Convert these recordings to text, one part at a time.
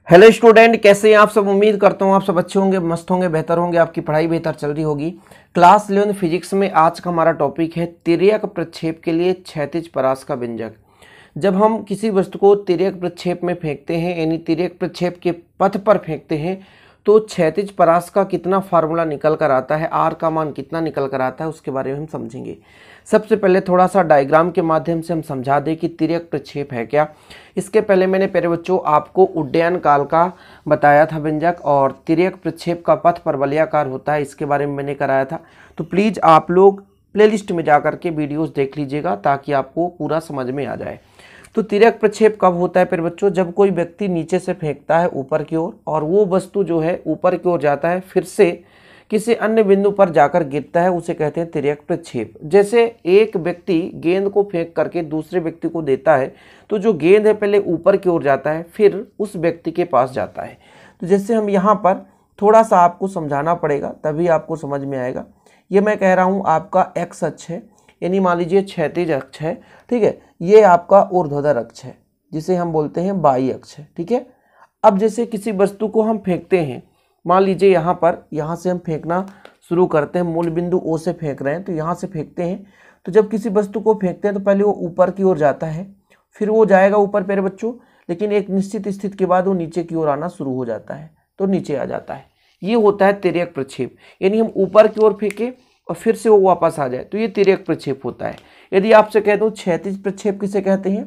Hello student, कैसे हैं आप सब। उम्मीद करता हूँ आप सब अच्छे होंगे, मस्त होंगे, बेहतर होंगे, आपकी पढ़ाई बेहतर चल रही होगी। क्लास 11 फिजिक्स में आज का हमारा टॉपिक है तिर्यक प्रक्षेप के लिए क्षैतिज परास का व्यंजक। जब हम किसी वस्तु को तिर्यक प्रक्षेप में फेंकते हैं, यानी तिर्यक प्रक्षेप के पथ पर फेंकते हैं, तो क्षैतिज परास का कितना फार्मूला निकल कर आता है, आर का मान कितना निकल कर आता है, उसके बारे में हम समझेंगे। सबसे पहले थोड़ा सा डायग्राम के माध्यम से हम समझा दें कि तिर्यक प्रक्षेप है क्या। इसके पहले मैंने प्यारे बच्चों आपको उड्डयन काल का बताया था व्यंजक, और तिर्यक प्रक्षेप का पथ परवलयाकार होता है, इसके बारे में मैंने कराया था। तो प्लीज़ आप लोग प्लेलिस्ट में जा कर के वीडियोस देख लीजिएगा ताकि आपको पूरा समझ में आ जाए। तो तिर्यक प्रक्षेप कब होता है प्यारे बच्चों? जब कोई व्यक्ति नीचे से फेंकता है ऊपर की ओर, और वो वस्तु जो है ऊपर की ओर जाता है, फिर से किसी अन्य बिंदु पर जाकर गिरता है, उसे कहते हैं तिर्यक प्रक्षेप। जैसे एक व्यक्ति गेंद को फेंक करके दूसरे व्यक्ति को देता है, तो जो गेंद है पहले ऊपर की ओर जाता है, फिर उस व्यक्ति के पास जाता है। तो जैसे हम यहाँ पर थोड़ा सा आपको समझाना पड़ेगा, तभी आपको समझ में आएगा। ये मैं कह रहा हूँ आपका एक्स अक्ष है, यानी मान लीजिए क्षैतिज अक्ष है, ठीक है। ये आपका ऊर्ध्वाधर अक्ष है, जिसे हम बोलते हैं वाई अक्ष है, ठीक है। अब जैसे किसी वस्तु को हम फेंकते हैं, मान लीजिए यहाँ पर, यहाँ से हम फेंकना शुरू करते हैं, मूल बिंदु ओ से फेंक रहे हैं, तो यहाँ से फेंकते हैं। तो जब किसी वस्तु को फेंकते हैं तो पहले वो ऊपर की ओर जाता है, फिर वो जाएगा ऊपर प्यारे बच्चों, लेकिन एक निश्चित स्थिति के बाद वो नीचे की ओर आना शुरू हो जाता है, तो नीचे आ जाता है। ये होता है तिर्यक प्रक्षेप, यानी हम ऊपर की ओर फेंके और फिर से वो वापस आ जाए, तो ये तिर्यक प्रक्षेप होता है। यदि आपसे कह दूं क्षैतिज प्रक्षेप किसे कहते हैं,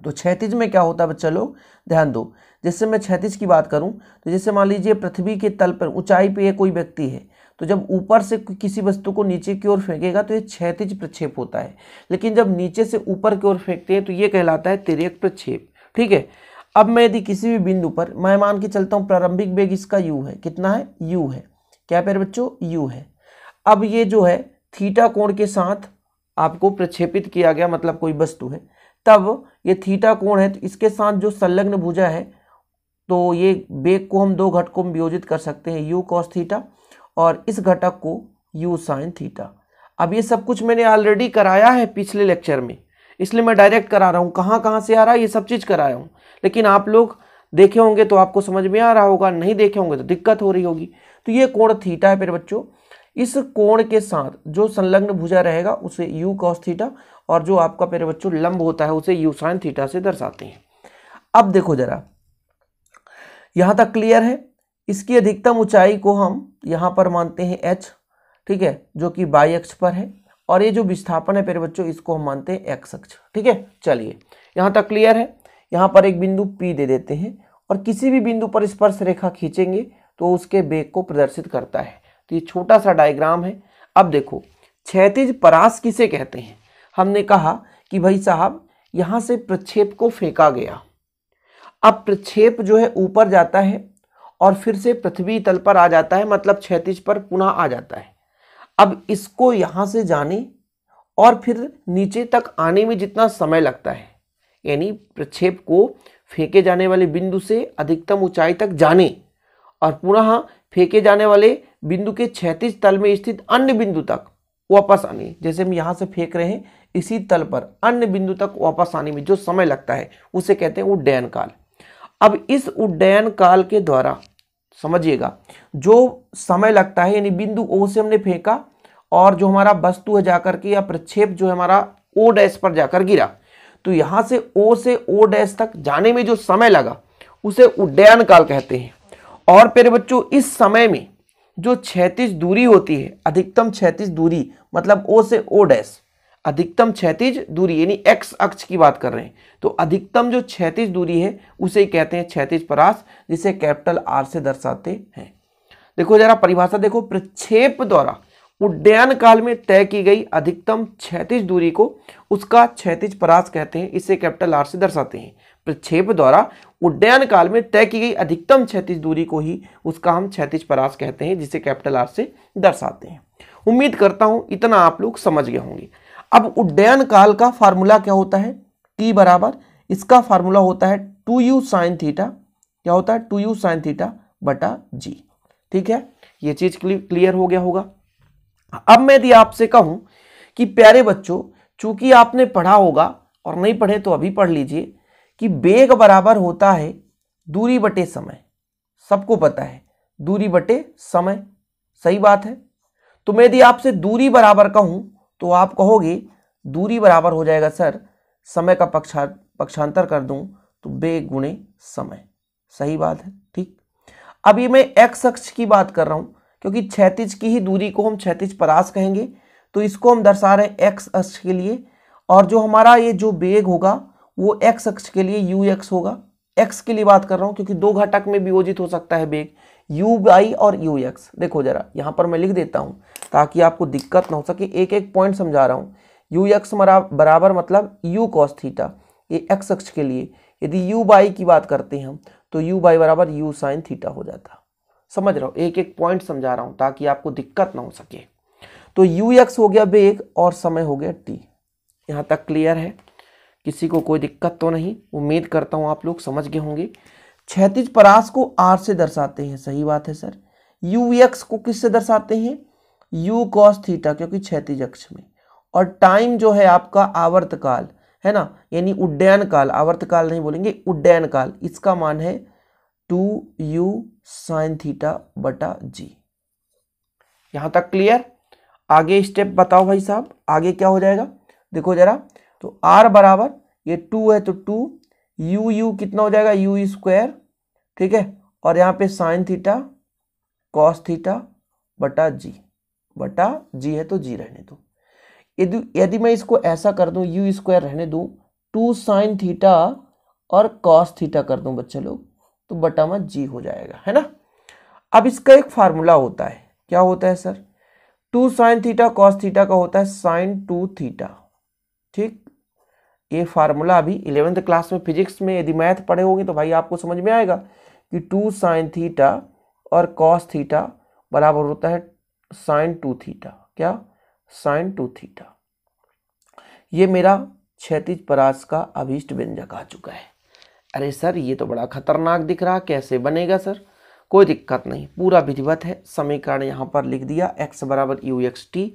तो क्षैतिज में क्या होता है बच्चा लोग ध्यान दो। जैसे मैं क्षैतिज की बात करूं, तो जैसे मान लीजिए पृथ्वी के तल पर ऊंचाई पे कोई व्यक्ति है, तो जब ऊपर से किसी वस्तु को नीचे की ओर फेंकेगा तो ये क्षैतिज प्रक्षेप होता है। लेकिन जब नीचे से ऊपर की ओर फेंकते हैं तो ये कहलाता है तिर्यक प्रक्षेप, ठीक है। अब मैं यदि किसी भी बिंदु पर, मैं मान के चलता हूँ प्रारंभिक वेग इसका u है, कितना है, u है, क्या प्यारे बच्चों, u है। अब ये जो है थीटा कोण के साथ आपको प्रक्षेपित किया गया, मतलब कोई वस्तु है, तब ये थीटा कोण है, तो इसके साथ जो संलग्न भुजा है, तो ये वेग को हम दो घटकों में वियोजित कर सकते हैं, u cos थीटा और इस घटक को u sin थीटा। अब ये सब कुछ मैंने ऑलरेडी कराया है पिछले लेक्चर में, इसलिए मैं डायरेक्ट करा रहा हूँ। कहाँ कहाँ से आ रहा है ये सब चीज़ कराया हूँ, लेकिन आप लोग देखे होंगे तो आपको समझ में आ रहा होगा, नहीं देखे होंगे तो दिक्कत हो रही होगी। तो ये कोण थीटा है मेरे बच्चों, इस कोण के साथ जो संलग्न भुजा रहेगा उसे u cos थीटा, और जो आपका मेरे बच्चों लंब होता है उसे u sin थीटा से दर्शाते हैं। अब देखो जरा, यहां तक क्लियर है। इसकी अधिकतम ऊंचाई को हम यहां पर मानते हैं h, ठीक है, जो कि y अक्ष पर है, और ये जो विस्थापन है मेरे बच्चों इसको हम मानते हैं x अक्ष, ठीक है। चलिए यहां तक क्लियर है। यहां पर एक बिंदु P दे देते हैं, और किसी भी बिंदु पर स्पर्श रेखा खींचेंगे तो उसके वेग को प्रदर्शित करता है। तो ये छोटा सा डायग्राम है। अब देखो क्षैतिज परास किसे कहते हैं। हमने कहा कि भाई साहब यहां से प्रक्षेप को फेंका गया, अब प्रक्षेप जो है ऊपर जाता है और फिर से पृथ्वी तल पर आ जाता है, मतलब क्षैतिज पर पुनः आ जाता है। अब इसको यहां से जाने और फिर नीचे तक आने में जितना समय लगता है, यानी प्रक्षेप को फेंके जाने वाले बिंदु से अधिकतम ऊंचाई तक जाने और पुनः फेंके जाने वाले बिंदु के क्षैतिज तल में स्थित अन्य बिंदु तक वापस आने, जैसे हम यहाँ से फेंक रहे हैं इसी तल पर अन्य बिंदु तक वापस आने में जो समय लगता है उसे कहते हैं उड्डयन काल। अब इस उड्डयन काल के द्वारा समझिएगा, जो समय लगता है, यानी बिंदु ओ से हमने फेंका और जो हमारा वस्तु है जाकर के, या प्रक्षेप जो है हमारा ओ डैश पर जाकर गिरा, तो यहाँ से ओ डैश तक जाने में जो समय लगा उसे उड्डयन काल कहते हैं। और प्यारे बच्चों इस समय में जो क्षैतिज दूरी होती है, अधिकतम क्षैतिज दूरी, मतलब ओ से ओ डैश, अधिकतम क्षैतिज दूरी यानी एक्स अक्ष की बात कर रहे हैं, तो अधिकतम जो क्षैतिज दूरी है उसे कहते हैं क्षैतिज परास, जिसे कैपिटल आर से दर्शाते हैं। देखो जरा परिभाषा देखो, प्रक्षेप द्वारा उड्डयन काल में तय की गई अधिकतम क्षैतिज दूरी को उसका क्षैतिज परास कहते हैं, इसे कैपिटल आर से दर्शाते हैं। प्रक्षेप द्वारा उड्डयन काल में तय की गई अधिकतम क्षैतिज दूरी को ही उसका हम क्षैतिज परास कहते हैं, जिसे कैपिटल आर से दर्शाते हैं। उम्मीद करता हूं इतना आप लोग समझ गए होंगे। अब उड्डयन काल का फार्मूला क्या होता है, t बराबर, इसका फार्मूला होता है 2u sin थीटा, क्या होता है 2u sin थीटा बटा g, ठीक है। ये चीज क्लियर हो गया होगा। अब मैं यदि आपसे कहूं कि प्यारे बच्चों, चूंकि आपने पढ़ा होगा और नहीं पढ़े तो अभी पढ़ लीजिए कि वेग बराबर होता है दूरी बटे समय, सबको पता है दूरी बटे समय, सही बात है। तो मैं यदि आपसे दूरी बराबर कहूं तो आप कहोगे दूरी बराबर हो जाएगा सर, समय का पक्षांतर कर दूं तो वेग गुणे समय, सही बात है। ठीक, अब ये मैं एक्स अक्ष की बात कर रहा हूं क्योंकि क्षैतिज की ही दूरी को हम क्षैतिज परास कहेंगे, तो इसको हम दर्शा रहे हैं एक्स अक्ष के लिए, और जो हमारा ये जो वेग होगा वो एक्स अक्ष के लिए यू एक्स होगा। एक्स के लिए बात कर रहा हूं क्योंकि दो घटक में वियोजित हो सकता है वेग, यू बाई और यू एक्स। देखो जरा यहां पर मैं लिख देता हूं ताकि आपको दिक्कत ना हो सके, एक एक पॉइंट समझा रहा हूं। यू एक्स बराबर मतलब यू कॉस थीटा, ये एक्स अक्ष के लिए। यदि यू बाई की बात करते हैं हम तो यू बाई बराबर यू साइन थीटा हो जाता। समझ रहा हूं, एक एक पॉइंट समझा रहा हूं ताकि आपको दिक्कत ना हो सके। तो यू एक्स हो गया वेग और समय हो गया टी। यहां तक क्लियर है, किसी को कोई दिक्कत तो नहीं? उम्मीद करता हूं आप लोग समझ गए होंगे। क्षैतिज परास को आर से दर्शाते हैं, सही बात है सर। यू एक्स को किससे दर्शाते हैं? यू कॉस थीटा, क्योंकि क्षैतिज अक्ष में। और टाइम जो है आपका आवर्तकाल है ना, यानी उड्डयन काल, आवर्तकाल नहीं बोलेंगे, उड्डयन काल, इसका मान है 2u साइन थीटा बटा जी। यहां तक क्लियर? आगे स्टेप बताओ भाई साहब, आगे क्या हो जाएगा? देखो जरा, तो r बराबर ये 2 है तो 2 यू कितना हो जाएगा, यू स्क्वायर, ठीक है, और यहाँ पे साइन थीटा कॉस थीटा बटा जी है तो जी रहने दो। यदि मैं इसको ऐसा कर दूं, यू स्क्वायर रहने दूं, 2 साइन थीटा और कॉस थीटा कर दूं बच्चे लोग, तो बटा में जी हो जाएगा, है ना। अब इसका एक फार्मूला होता है, क्या होता है sir? 2 sine theta cos theta का होता है साइन 2 थीटा। ठीक, ये फार्मूला अभी 11th क्लास में फिजिक्स में यदि मैथ पढ़े होंगे तो भाई आपको समझ में आएगा कि 2 साइन थीटा और कॉस थीटा बराबर होता है साइन 2 थीटा। क्या? Sine 2 theta. ये मेरा क्षैतिज परास का अभीष्ट व्यंजक आ चुका है। अरे सर ये तो बड़ा खतरनाक दिख रहा, कैसे बनेगा सर? कोई दिक्कत नहीं, पूरा विधिवत है। समीकरण यहाँ पर लिख दिया, x बराबर यू एक्स टी,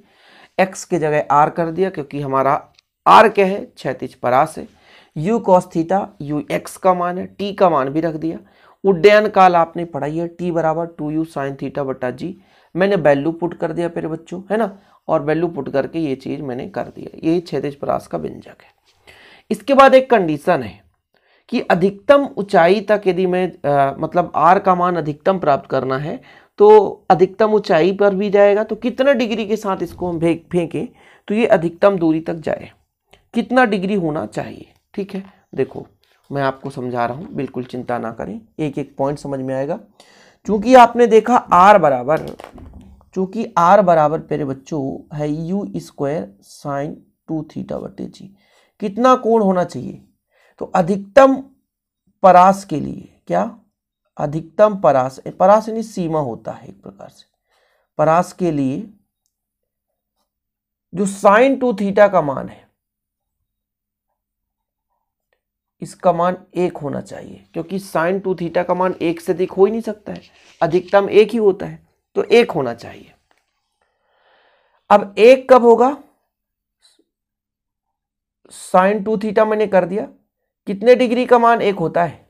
एक्स के जगह r कर दिया क्योंकि हमारा r क्या है? क्षैतिज परास है। u cos theta you x का मान है, t का मान भी रख दिया। उड्डयन काल आपने पढ़ाई है, t बराबर 2u साइन थीटा बटा जी। मैंने वैल्यू पुट कर दिया मेरे बच्चों, है ना, और वैल्यू पुट करके ये चीज मैंने कर दिया। यही क्षैतिज परास का व्यंजक है। इसके बाद एक कंडीशन है कि अधिकतम ऊंचाई तक यदि मैं मतलब r का मान अधिकतम प्राप्त करना है तो अधिकतम ऊंचाई पर भी जाएगा, तो कितना डिग्री के साथ इसको हम फेंकें तो ये अधिकतम दूरी तक जाए, कितना डिग्री होना चाहिए। ठीक है, देखो मैं आपको समझा रहा हूँ, बिल्कुल चिंता ना करें, एक एक पॉइंट समझ में आएगा। चूंकि आपने देखा r बराबर मेरे बच्चों है यू स्क्वायर साइन 2 थीटा बटे जी। कितना कोण होना चाहिए? तो अधिकतम परास के लिए, क्या? अधिकतम परास यानी सीमा होता है एक प्रकार से। परास के लिए जो साइन 2 थीटा का मान है, इसका मान 1 होना चाहिए, क्योंकि साइन 2 थीटा का मान 1 से अधिक हो ही नहीं सकता है, अधिकतम 1 ही होता है, तो 1 होना चाहिए। अब 1 कब होगा? साइन 2 थीटा मैंने कर दिया, कितने डिग्री का मान 1 होता है?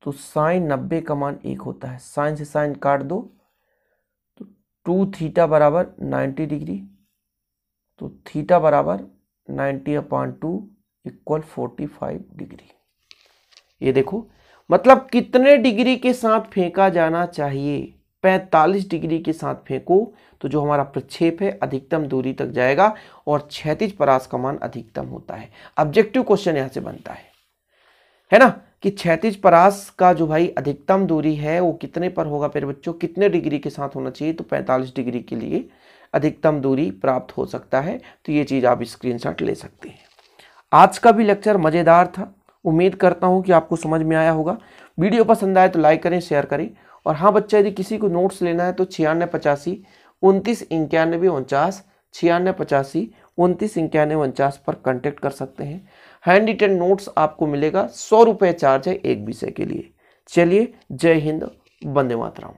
तो साइन 90 का मान 1 होता है। साइन से साइन काट दो तो 2 थीटा बराबर 90 डिग्री, तो थीटा बराबर 90/2 इक्वल 45 डिग्री। ये देखो, मतलब कितने डिग्री के साथ फेंका जाना चाहिए? 45 डिग्री के साथ फेंको तो जो हमारा प्रक्षेप है अधिकतम दूरी तक जाएगा और क्षैतिज परास का मान अधिकतम होता है। ऑब्जेक्टिव क्वेश्चन यहां से बनता है ना, कि क्षैतिज परास का जो भाई अधिकतम दूरी है वो कितने पर होगा मेरे बच्चों, कितने डिग्री के साथ होना चाहिए? तो 45 डिग्री के लिए अधिकतम दूरी प्राप्त हो सकता है। तो ये चीज आप स्क्रीनशॉट ले सकते हैं। आज का भी लेक्चर मजेदार था, उम्मीद करता हूं कि आपको समझ में आया होगा। वीडियो पसंद आए तो लाइक करें, शेयर करें। और हाँ बच्चा, यदि किसी को नोट्स लेना है तो 9685 29 91 49 9685 29 91 49 पर कांटेक्ट कर सकते हैं। हैंड रिटन नोट्स आपको मिलेगा, 100 रुपये चार्ज है एक विषय के लिए। चलिए, जय हिंद, वंदे मातरम।